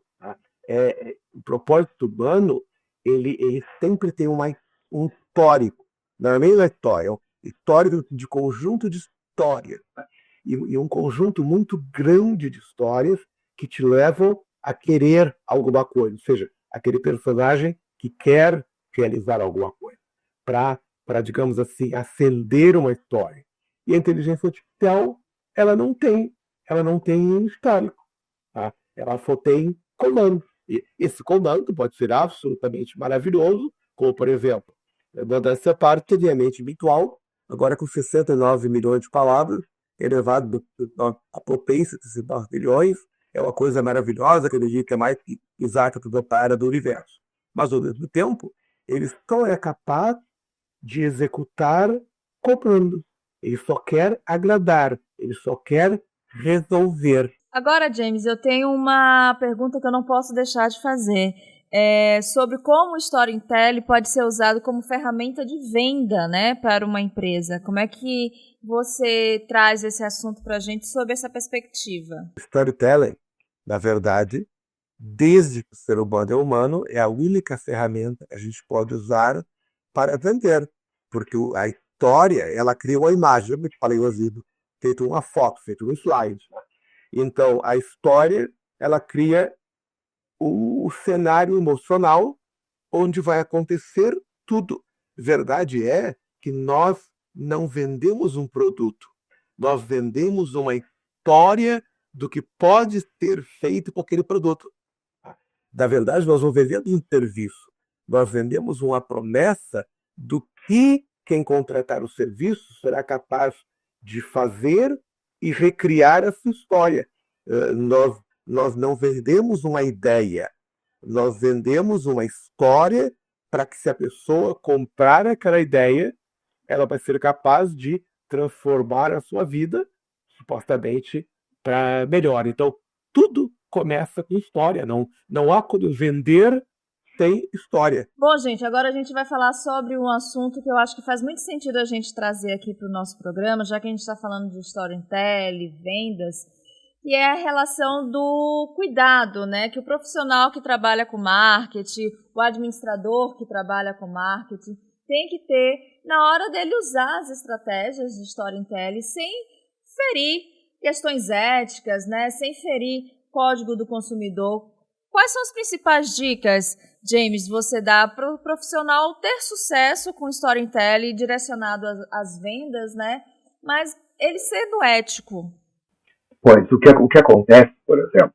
humano, ele sempre tem um histórico. Não é nem uma história, é um histórico de conjunto de histórias. E um conjunto muito grande de histórias que te levam a querer alguma coisa. Ou seja, aquele personagem que quer realizar alguma coisa. Para, digamos assim, acender uma história. E a inteligência artificial, ela não tem histórico. Tá? Ela só tem comando. E esse comando pode ser absolutamente maravilhoso, como, por exemplo, dando essa parte de mente virtual, agora com 69 milhões de palavras, elevado a potência de 69 milhões, é uma coisa maravilhosa, acredito que é mais exata da área do universo. Mas, ao mesmo tempo, ele só é capaz de executar comando. Ele só quer agradar, ele só quer resolver. Agora, James, eu tenho uma pergunta que eu não posso deixar de fazer. Sobre como o Storytelling pode ser usado como ferramenta de venda, né, para uma empresa. Como é que você traz esse assunto para a gente sob essa perspectiva? Storytelling, na verdade, desde que o ser humano é a única ferramenta que a gente pode usar para vender. Porque a história, ela cria uma imagem, como eu te falei hoje, feito uma foto, feito um slide. Então, a história, ela cria o cenário emocional onde vai acontecer tudo. Verdade é que nós não vendemos um produto, nós vendemos uma história do que pode ser feito com aquele produto. Na verdade, nós não vendemos um serviço, nós vendemos uma promessa do que quem contratar o serviço será capaz de fazer e recriar essa história. Nós não vendemos uma ideia, nós vendemos uma história para que, se a pessoa comprar aquela ideia, ela vai ser capaz de transformar a sua vida, supostamente, para melhor. Então, tudo começa com história. Não há como vender sem história. Bom, gente, agora a gente vai falar sobre um assunto que eu acho que faz muito sentido a gente trazer aqui para o nosso programa, já que a gente está falando de storytelling, vendas, que é a relação do cuidado, né? Que o profissional que trabalha com marketing, o administrador que trabalha com marketing, tem que ter na hora dele usar as estratégias de storytelling sem ferir questões éticas, né? Sem ferir código do consumidor. Quais são as principais dicas, James, você dá para o profissional ter sucesso com storytelling direcionado às vendas, né? Mas ele sendo ético? Pois, o que acontece, por exemplo,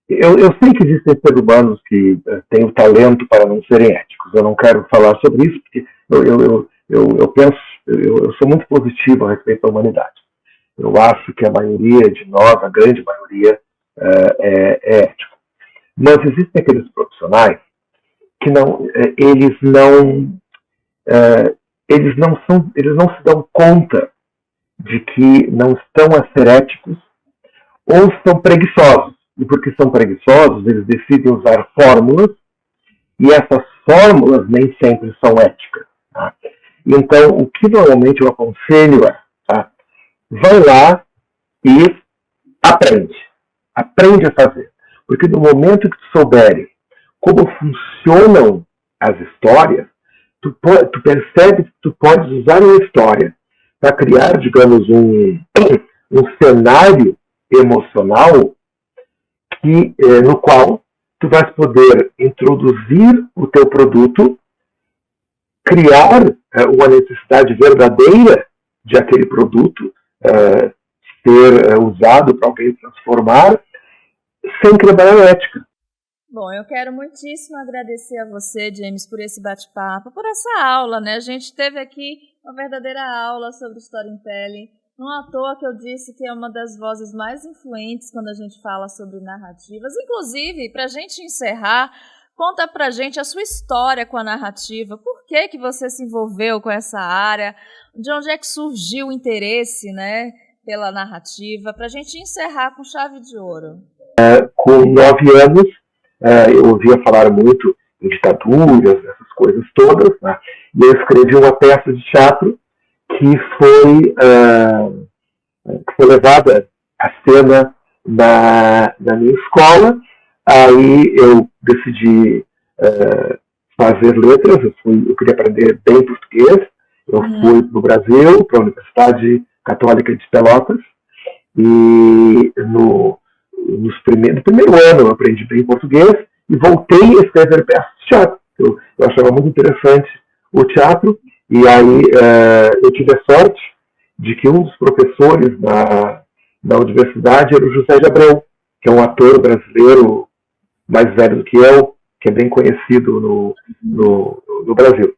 eu sei que existem seres humanos que têm o talento para não serem éticos. Eu não quero falar sobre isso, porque eu penso, eu sou muito positivo a respeito da humanidade. Eu acho que a maioria de nós, a grande maioria, é ético. Mas existem aqueles profissionais que eles não se dão conta de que não estão a ser éticos ou são preguiçosos. E porque são preguiçosos, eles decidem usar fórmulas, e essas fórmulas nem sempre são éticas. Tá? Então, o que normalmente eu aconselho é, vai lá e aprende. Aprende a fazer. Porque no momento que tu souberes como funcionam as histórias, tu percebe que tu podes usar uma história para criar, digamos, um cenário emocional no qual tu vais poder introduzir o teu produto, criar uma necessidade verdadeira de aquele produto ser usado para alguém transformar, sem quebrar a ética. Bom, eu quero muitíssimo agradecer a você, James, por esse bate-papo, por essa aula, né? A gente teve aqui Uma verdadeira aula sobre storytelling. Não à toa que eu disse que é uma das vozes mais influentes quando a gente fala sobre narrativas. Inclusive, para a gente encerrar, conta pra gente a sua história com a narrativa. Por que você se envolveu com essa área? De onde é que surgiu o interesse, né, pela narrativa? Para a gente encerrar com chave de ouro. Com 9 anos, eu ouvia falar muito em ditaduras, essas coisas todas, né? E eu escrevi uma peça de teatro que foi levada à cena na minha escola. Aí eu decidi fazer letras, eu queria aprender bem português. Eu fui para o Brasil, para a Universidade Católica de Pelotas, e no primeiro ano eu aprendi bem português e voltei a escrever peças de teatro. Eu achava muito interessante o teatro, e aí eu tive a sorte de que um dos professores da universidade era o José de Abreu, que é um ator brasileiro mais velho do que eu, que é bem conhecido no Brasil.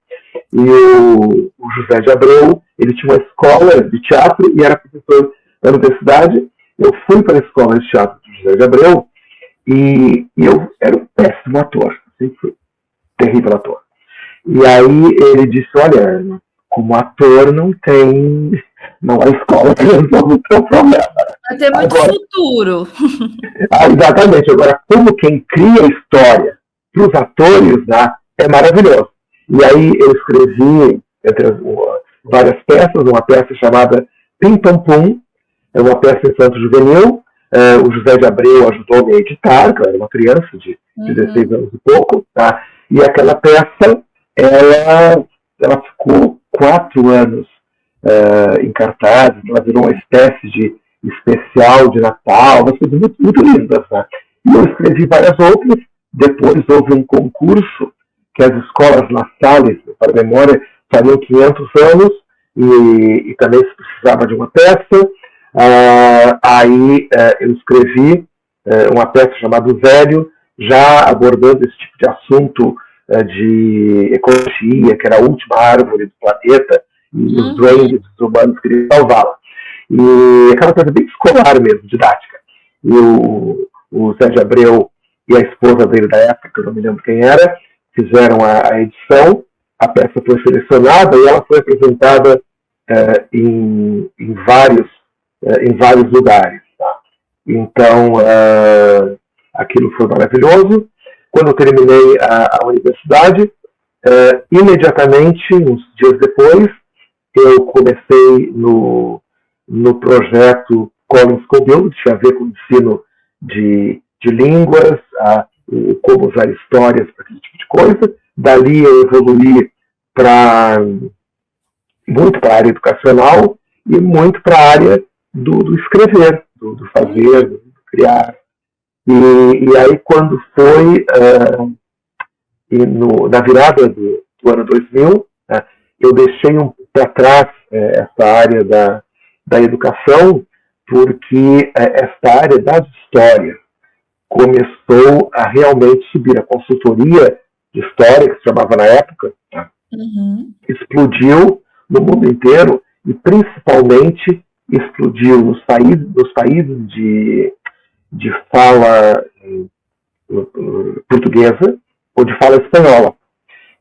E o José de Abreu, ele tinha uma escola de teatro e era professor da universidade. Eu fui para a escola de teatro do José de Abreu e eu era um péssimo ator, sempre fui terrível ator. E aí ele disse, olha, como ator não há escola que resolve o teu problema. Vai ter muito futuro. Exatamente. Agora, como quem cria a história para os atores, né, é maravilhoso. E aí eu escrevi, entre várias peças, uma peça chamada Pim Pam Pum, é uma peça infanto-juvenil. O José de Abreu ajudou-me a editar, que eu era uma criança de 16 anos e pouco, tá? E aquela peça, ela ficou 4 anos em cartaz, ela virou uma espécie de especial de Natal, umas coisas muito, muito lindas, né? E eu escrevi várias outras. Depois houve um concurso que as escolas La Salle, para a memória, fariam 500 anos e também se precisava de uma peça. Aí eu escrevi uma peça chamada O Velho, já abordando esse tipo de assunto de ecologia, que era a última árvore do planeta, e os duendes dos humanos queriam salvá-la. E aquela coisa bem escolar mesmo, didática. E o Zé de Abreu e a esposa dele da época, que eu não me lembro quem era, fizeram a edição, a peça foi selecionada e ela foi apresentada em vários lugares. Tá? Então, aquilo foi maravilhoso. Quando eu terminei a universidade, imediatamente, uns dias depois, eu comecei no projeto Collins Coville, que tinha a ver com o ensino de línguas, como usar histórias para aquele tipo de coisa. Dali eu evoluí muito para a área educacional e muito para a área do escrever, do fazer, do criar. E aí, quando foi na virada do ano 2000, eu deixei para trás essa área da educação, porque esta área das histórias começou a realmente subir. A consultoria de história, que se chamava na época, explodiu no mundo inteiro e principalmente explodiu nos países de fala portuguesa ou de fala espanhola.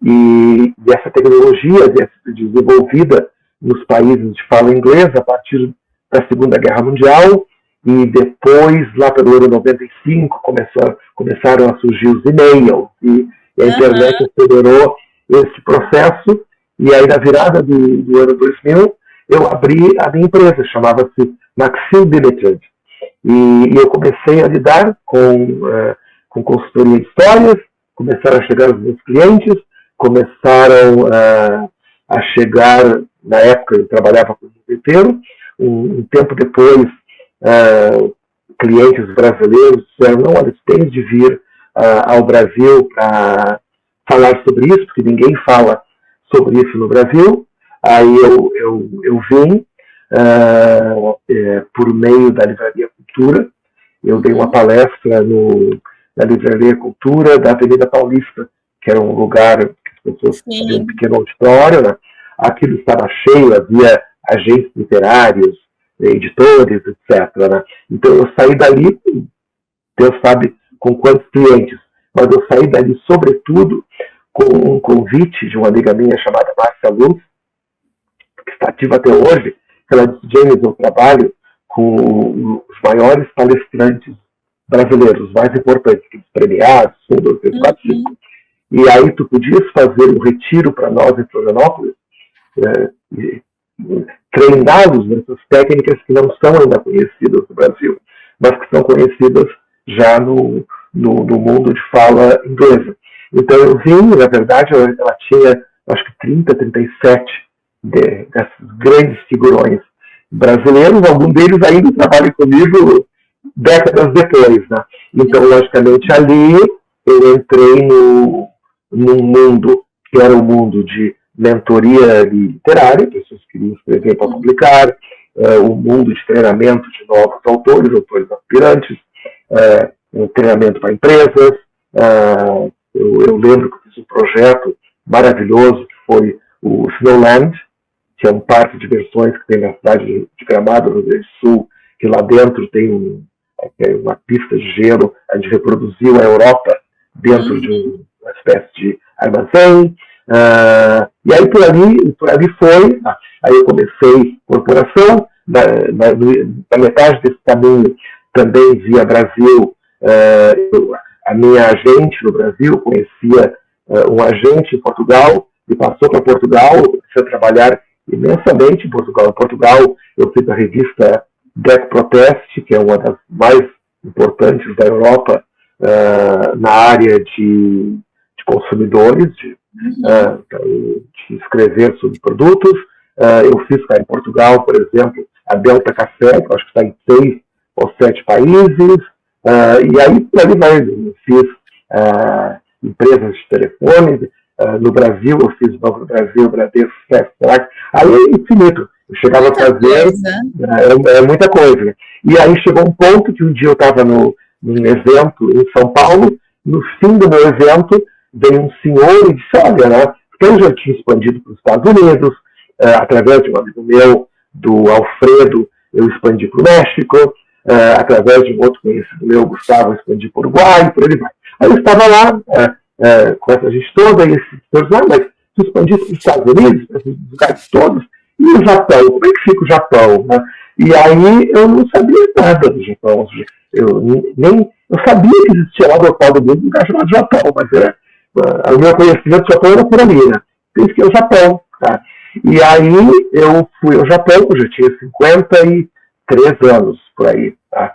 E essa tecnologia desenvolvida nos países de fala inglesa a partir da Segunda Guerra Mundial, e depois, lá pelo ano 95, começaram a surgir os e-mails, e a internet acelerou esse processo, e aí na virada do ano 2000, eu abri a minha empresa, chamava-se Maxim Limited, e eu comecei a lidar com consultoria de histórias, começaram a chegar os meus clientes, começaram a chegar, na época eu trabalhava com o mundo inteiro, um tempo depois, clientes brasileiros disseram, não, olha, tens de vir ao Brasil para falar sobre isso, porque ninguém fala sobre isso no Brasil. Aí eu vim por meio da Livraria Cultura. Eu dei uma palestra na Livraria Cultura da Avenida Paulista, que era um lugar que as pessoas tinham um pequeno auditório, né? aquilo estava cheio, havia agentes literários, editores, etc. Né? Então eu saí dali, Deus sabe com quantos clientes, mas eu saí dali sobretudo com um convite de uma amiga minha chamada Márcia Luz, que está ativa até hoje. Ela disse: James, eu trabalho com os maiores palestrantes brasileiros, os mais importantes, os premiados, um, dois, três, quatro, cinco. E aí tu podias fazer um retiro para nós em Florianópolis, treiná-los nessas técnicas que não são ainda conhecidas no Brasil, mas que são conhecidas já no mundo de fala inglesa. Então eu vim, na verdade, ela tinha, acho que 37 desses grandes figurões brasileiros, alguns deles ainda trabalham comigo décadas depois. Né? Então, logicamente, ali eu entrei num mundo que era o mundo de mentoria literária, pessoas que queriam escrever para publicar, o mundo de treinamento de novos autores aspirantes, treinamento para empresas. Eu lembro que eu fiz um projeto maravilhoso, que foi o Snowland, que é um parque de diversões que tem na cidade de Gramado, no Rio Grande do Sul, que lá dentro tem uma pista de gelo. A gente reproduziu a Europa dentro de uma espécie de armazém. E aí por ali foi. Aí eu comecei corporação. Na metade desse caminho também via Brasil. A minha agente no Brasil conhecia um agente em Portugal e passou para Portugal. Eu comecei a trabalhar imensamente em Portugal. Em Portugal eu fiz a revista Deck Protest, que é uma das mais importantes da Europa na área de consumidores, de escrever sobre produtos. Eu fiz em Portugal, por exemplo, a Delta Café, que eu acho que está em 6 ou 7 países. E aí, por ali vai, eu fiz empresas de telefones. No Brasil, eu fiz o Banco do Brasil, Bradesco, Fast, aí é infinito. Eu chegava a fazer muita coisa. Né? E aí chegou um ponto que um dia eu estava num evento em São Paulo. No fim do meu evento, veio um senhor e disse: olha, né, eu já tinha expandido para os Estados Unidos, através de um amigo meu, do Alfredo, eu expandi para o México, através de um outro conhecido meu, Gustavo, eu expandi para o Uruguai, por aí vai. Aí eu estava lá com essa gente toda, e esses senhores: mas tu expandiste para os Estados Unidos, para esses lugares todos, e o Japão? Como é que fica o Japão? Né? E aí eu não sabia nada do Japão. Eu sabia que existia lá do outro lado do mundo um lugar chamado Japão, mas o meu conhecimento do Japão era por ali, né? Isso que é o Japão. Tá? E aí eu fui ao Japão, eu já tinha 53 anos por aí, tá?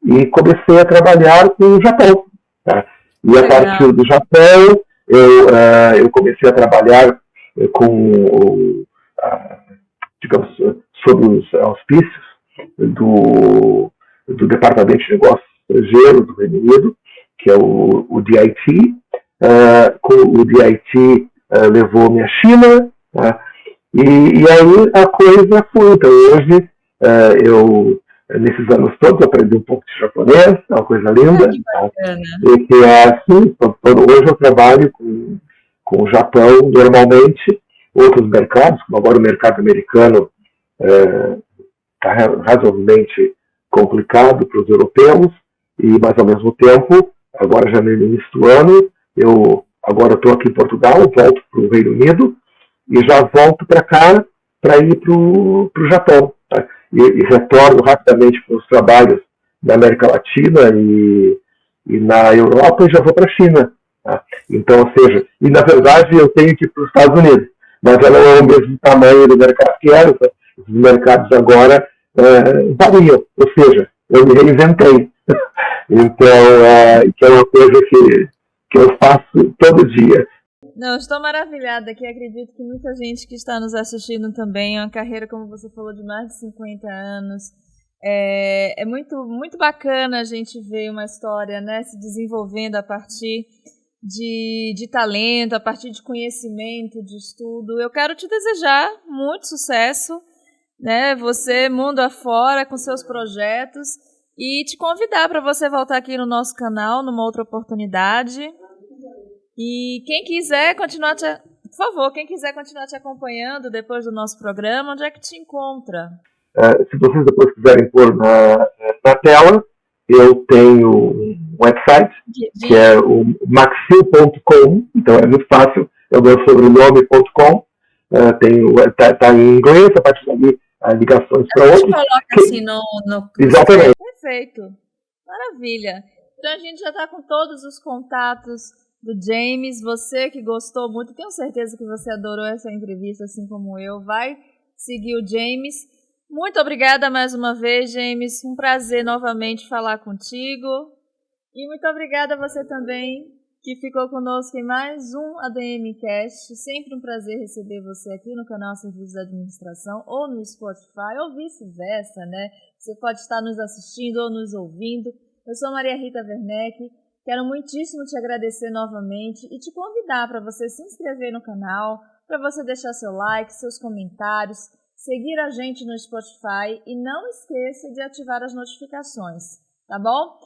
E comecei a trabalhar com o Japão. Tá? E a partir do Japão, eu comecei a trabalhar com, digamos, sob os auspícios do Departamento de Negócios Estrangeiros do Reino Unido, que é o DIT. Com o DIT levou-me à China, tá? E aí a coisa foi. Então hoje nesses anos todos, aprendi um pouco de japonês, é uma coisa linda. Tá? E que é assim, hoje eu trabalho com o Japão normalmente. Outros mercados, como agora o mercado americano, está razoavelmente complicado para os europeus, mas ao mesmo tempo, agora já no início do ano, eu estou aqui em Portugal, volto para o Reino Unido e já volto para cá para ir para o Japão. Tá? E retorno rapidamente para os trabalhos na América Latina e na Europa, e já vou para a China. Tá? Então, ou seja, e na verdade eu tenho que ir para os Estados Unidos, mas ela não é o mesmo tamanho do mercado que era. Tá? Os mercados agora variam, ou seja, eu me reinventei. Então, que é uma coisa que eu faço todo dia. Não, estou maravilhada aqui. Acredito que muita gente que está nos assistindo também. É uma carreira, como você falou, de mais de 50 anos. É muito, muito bacana a gente ver uma história, né, se desenvolvendo a partir de talento, a partir de conhecimento, de estudo. Eu quero te desejar muito sucesso, né, você mundo afora com seus projetos, e te convidar para você voltar aqui no nosso canal numa outra oportunidade. E quem quiser continuar Por favor, quem quiser continuar te acompanhando depois do nosso programa, onde é que te encontra? Se vocês depois quiserem pôr na tela, eu tenho um website, que é o maxil.com, então é muito fácil, é o meu sobrenome.com, tá em inglês, a partir dali ligações para outros. A gente coloca assim no Exatamente. Perfeito, maravilha. Então a gente já está com todos os contatos do James. Você que gostou muito, tenho certeza que você adorou essa entrevista, assim como eu, vai seguir o James. Muito obrigada mais uma vez, James. Um prazer novamente falar contigo. E muito obrigada a você também que ficou conosco em mais um ADM Cast. Sempre um prazer receber você aqui no canal Serviços de Administração ou no Spotify ou vice-versa, né? Você pode estar nos assistindo ou nos ouvindo. Eu sou Maria Rita Werneck. Quero muitíssimo te agradecer novamente e te convidar para você se inscrever no canal, para você deixar seu like, seus comentários, seguir a gente no Spotify e não esqueça de ativar as notificações, tá bom?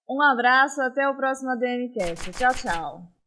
Um abraço, até o próximo ADM Cast. Tchau, tchau.